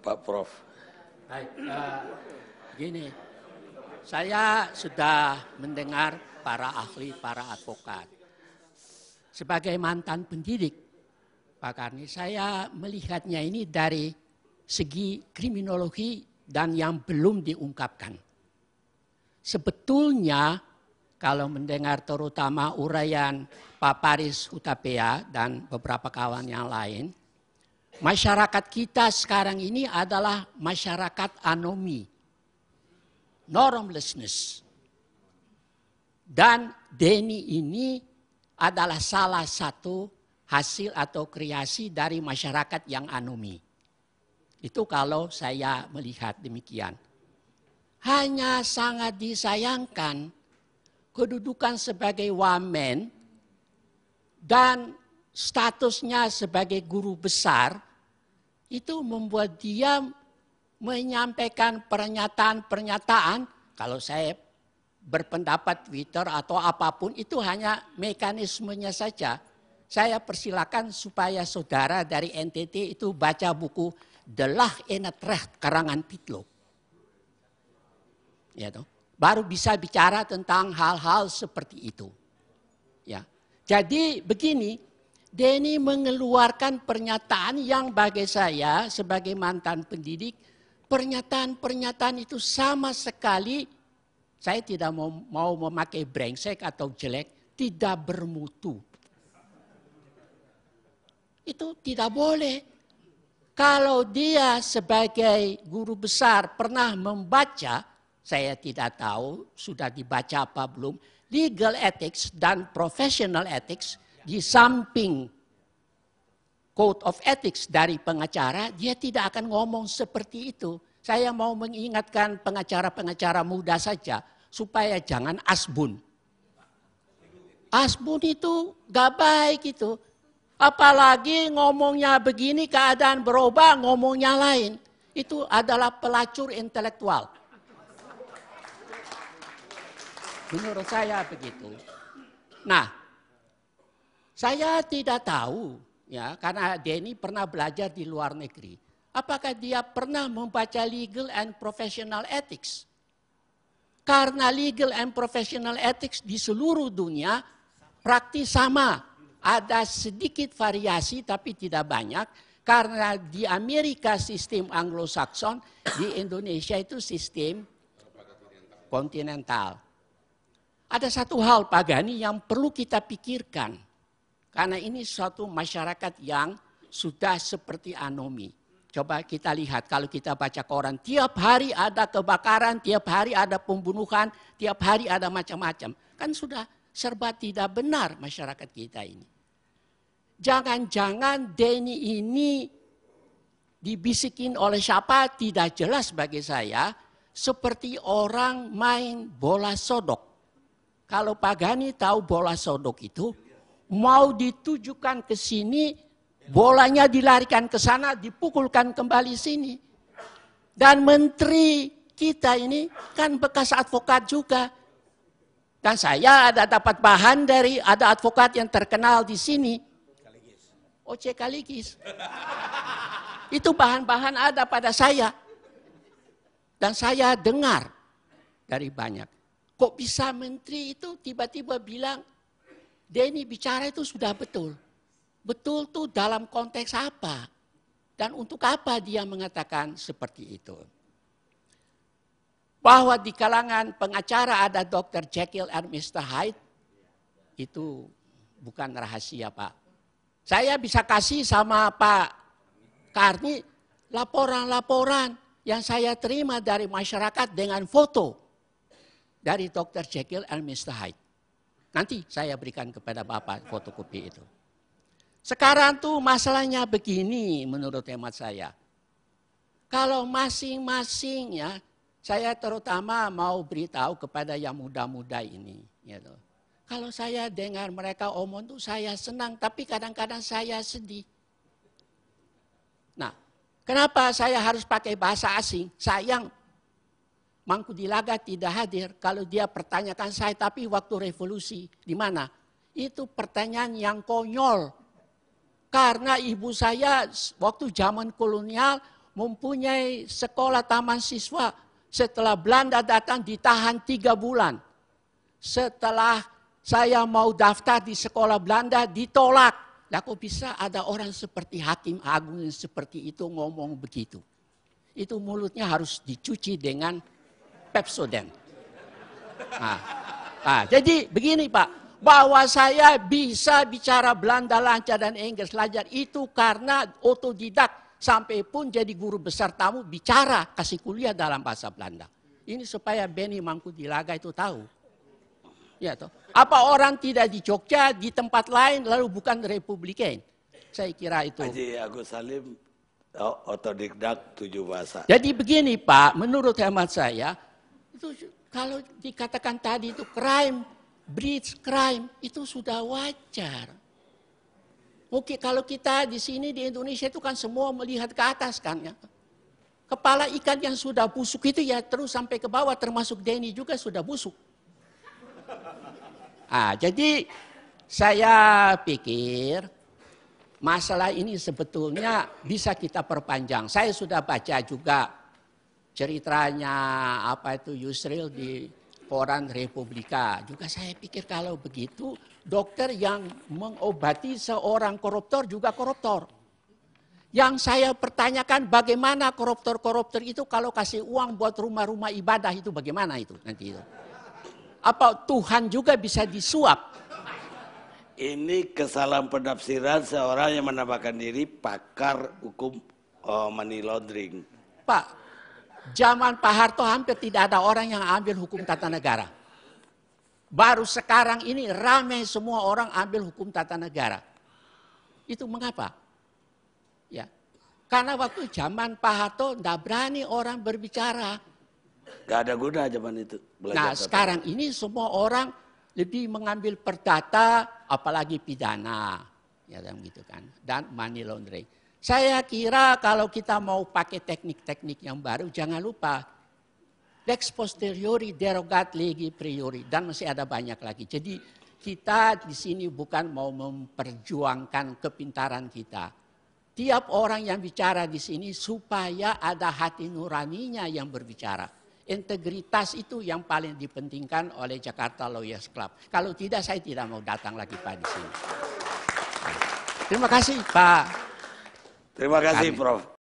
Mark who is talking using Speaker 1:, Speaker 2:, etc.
Speaker 1: Pak Prof.
Speaker 2: Baik, gini, saya sudah mendengar para ahli, para advokat. Sebagai mantan pendidik, Pak Karni, saya melihatnya ini dari segi kriminologi dan yang belum diungkapkan. Sebetulnya kalau mendengar terutama uraian Pak Paris Hutapea dan beberapa kawan yang lain, masyarakat kita sekarang ini adalah masyarakat anomi, normlessness. Dan Denny ini adalah salah satu hasil atau kreasi dari masyarakat yang anomi. Itu kalau saya melihat demikian. Hanya sangat disayangkan kedudukan sebagai wamen dan statusnya sebagai guru besar itu membuat dia menyampaikan pernyataan-pernyataan, kalau saya berpendapat Twitter atau apapun itu hanya mekanismenya saja. Saya persilakan supaya saudara dari NTT itu baca buku De Lag en het Recht karangan Pitlo. Ya toh. Baru bisa bicara tentang hal-hal seperti itu. Ya. Jadi begini, Denny mengeluarkan pernyataan yang bagi saya sebagai mantan pendidik, pernyataan-pernyataan itu sama sekali, saya tidak mau memakai brengsek atau jelek, tidak bermutu. Itu tidak boleh. Kalau dia sebagai guru besar pernah membaca, saya tidak tahu sudah dibaca apa belum, legal ethics dan professional ethics di samping code of ethics dari pengacara, dia tidak akan ngomong seperti itu. Saya mau mengingatkan pengacara-pengacara muda saja, supaya jangan asbun. Asbun itu gak baik itu. Apalagi ngomongnya begini, keadaan berubah, ngomongnya lain. Itu adalah pelacur intelektual. Menurut saya begitu. Nah, saya tidak tahu, ya, karena Denny pernah belajar di luar negeri. Apakah dia pernah membaca legal and professional ethics? Karena legal and professional ethics di seluruh dunia praktis sama. Ada sedikit variasi tapi tidak banyak. Karena di Amerika sistem Anglo-Saxon, di Indonesia itu sistem kontinental. Ada satu hal Pak Gani yang perlu kita pikirkan. Karena ini suatu masyarakat yang sudah seperti anomi. Coba kita lihat kalau kita baca koran, tiap hari ada kebakaran, tiap hari ada pembunuhan, tiap hari ada macam-macam. Kan sudah serba tidak benar masyarakat kita ini. Jangan-jangan Denny ini dibisikin oleh siapa tidak jelas bagi saya, seperti orang main bola sodok. Kalau Pak Gani tahu bola sodok itu, mau ditujukan ke sini, bolanya dilarikan ke sana, dipukulkan kembali sini. Dan menteri kita ini kan bekas advokat juga. Dan saya ada dapat bahan dari ada advokat yang terkenal di sini. Oce Kaligis. Itu bahan-bahan ada pada saya. Dan saya dengar dari banyak. Kok bisa menteri itu tiba-tiba bilang, Denny bicara itu sudah betul. Betul tuh dalam konteks apa? Dan untuk apa dia mengatakan seperti itu? Bahwa di kalangan pengacara ada Dr. Jekyll and Mr. Hyde, itu bukan rahasia Pak. Saya bisa kasih sama Pak Karni laporan-laporan yang saya terima dari masyarakat dengan foto dari Dr. Jekyll and Mr. Hyde. Nanti saya berikan kepada Bapak fotokopi itu. Sekarang tuh masalahnya begini menurut hemat saya. Kalau masing-masing ya, saya terutama mau beritahu kepada yang muda-muda ini. Gitu. Kalau saya dengar mereka omong tuh saya senang, tapi kadang-kadang saya sedih. Nah, kenapa saya harus pakai bahasa asing? Sayang, Mangkudilaga tidak hadir kalau dia pertanyakan saya, tapi waktu revolusi di mana? Itu pertanyaan yang konyol. Karena ibu saya waktu zaman kolonial mempunyai sekolah taman siswa. Setelah Belanda datang ditahan 3 bulan. Setelah saya mau daftar di sekolah Belanda ditolak. Lah kok bisa ada orang seperti Hakim Agung yang seperti itu ngomong begitu. Itu mulutnya harus dicuci dengan Pepsodent. Jadi begini Pak, bahwa saya bisa bicara Belanda lancar dan Inggris lancar itu karena otodidak. Sampai pun jadi guru besar tamu bicara, kasih kuliah dalam bahasa Belanda. Ini supaya Benny Mangkudilaga itu tahu. Ya toh. Apa orang tidak di Jogja, di tempat lain, lalu bukan Republikan? Saya kira itu.
Speaker 1: Haji Agus Salim otodidak 7 bahasa.
Speaker 2: Jadi begini Pak, menurut hemat saya, itu kalau dikatakan tadi itu crime, breeds crime, itu sudah wajar. Oke, kalau kita di sini di Indonesia itu kan semua melihat ke atas kan ya. Kepala ikan yang sudah busuk itu ya terus sampai ke bawah, termasuk Denny juga sudah busuk. Jadi saya pikir masalah ini sebetulnya bisa kita perpanjang. Saya sudah baca juga ceritanya Yusril di koran Republika. Juga saya pikir kalau begitu dokter yang mengobati seorang koruptor juga koruptor. Yang saya pertanyakan bagaimana koruptor-koruptor itu kalau kasih uang buat rumah-rumah ibadah itu bagaimana itu nanti itu. Apa Tuhan juga bisa disuap?
Speaker 1: Ini kesalahan penafsiran seorang yang menamakan diri pakar hukum money laundering.
Speaker 2: Pak, zaman Pak Harto hampir tidak ada orang yang ambil hukum tata negara. Baru sekarang ini ramai semua orang ambil hukum tata negara. Itu mengapa? Ya, karena waktu zaman Pak Harto tidak berani orang berbicara.
Speaker 1: Gak ada guna zaman itu.
Speaker 2: Sekarang ini semua orang lebih mengambil perdata, apalagi pidana, ya gitu kan, dan money laundering. Saya kira kalau kita mau pakai teknik-teknik yang baru, jangan lupa lex posteriori, derogat legi priori, dan masih ada banyak lagi. Jadi kita di sini bukan mau memperjuangkan kepintaran kita. Tiap orang yang bicara di sini supaya ada hati nuraninya yang berbicara. Integritas itu yang paling dipentingkan oleh Jakarta Lawyers Club. Kalau tidak, saya tidak mau datang lagi Pak di sini. Terima kasih Pak.
Speaker 1: Terima kasih Prof.